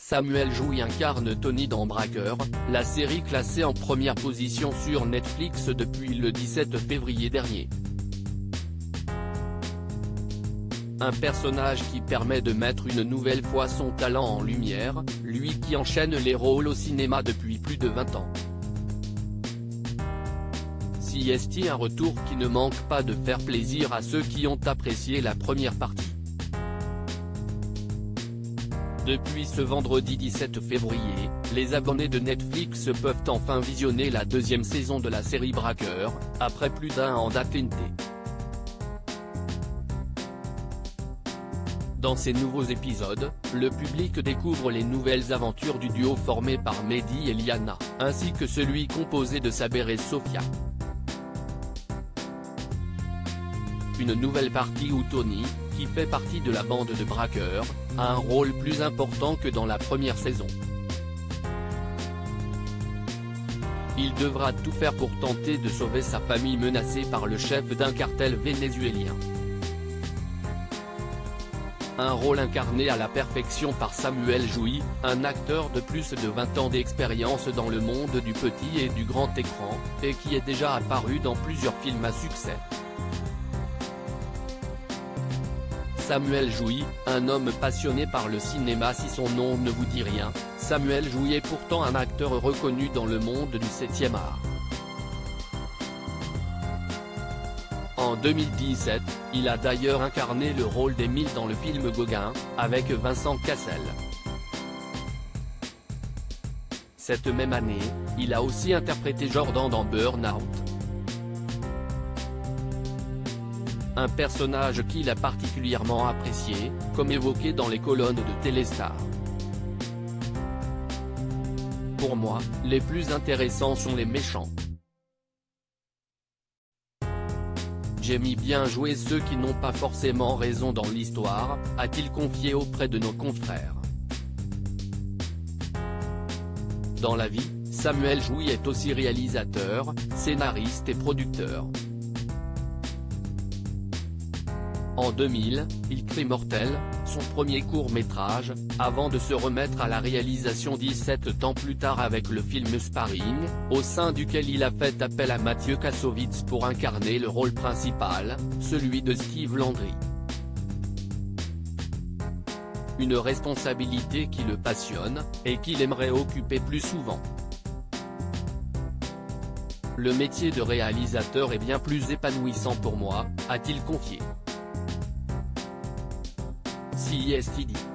Samuel Jouy incarne Tony dans Braqueur, la série classée en première position sur Netflix depuis le 17 février dernier. Un personnage qui permet de mettre une nouvelle fois son talent en lumière, lui qui enchaîne les rôles au cinéma depuis plus de 20 ans. CST, un retour qui ne manque pas de faire plaisir à ceux qui ont apprécié la première partie. Depuis ce vendredi 17 février, les abonnés de Netflix peuvent enfin visionner la deuxième saison de la série Braqueur, après plus d'1 an d'attente. Dans ces nouveaux épisodes, le public découvre les nouvelles aventures du duo formé par Mehdi et Liana, ainsi que celui composé de Saber et Sofia. Une nouvelle partie où Tony, qui fait partie de la bande de braqueurs, a un rôle plus important que dans la première saison. Il devra tout faire pour tenter de sauver sa famille menacée par le chef d'un cartel vénézuélien. Un rôle incarné à la perfection par Samuel Jouy, un acteur de plus de 20 ans d'expérience dans le monde du petit et du grand écran, et qui est déjà apparu dans plusieurs films à succès. Samuel Jouy, un homme passionné par le cinéma. Si son nom ne vous dit rien, Samuel Jouy est pourtant un acteur reconnu dans le monde du 7e art. En 2017, il a d'ailleurs incarné le rôle d'Émile dans le film Gauguin, avec Vincent Cassel. Cette même année, il a aussi interprété Jordan dans Burnout. Un personnage qu'il a particulièrement apprécié, comme évoqué dans les colonnes de Téléstar. Pour moi, les plus intéressants sont les méchants. J'aime bien jouer ceux qui n'ont pas forcément raison dans l'histoire, a-t-il confié auprès de nos confrères. Dans la vie, Samuel Jouy est aussi réalisateur, scénariste et producteur. En 2000, il crée Mortel, son premier court-métrage, avant de se remettre à la réalisation 17 ans plus tard avec le film Sparring, au sein duquel il a fait appel à Mathieu Kassovitz pour incarner le rôle principal, celui de Steve Landry. Une responsabilité qui le passionne, et qu'il aimerait occuper plus souvent. Le métier de réalisateur est bien plus épanouissant pour moi, a-t-il confié. CST dit.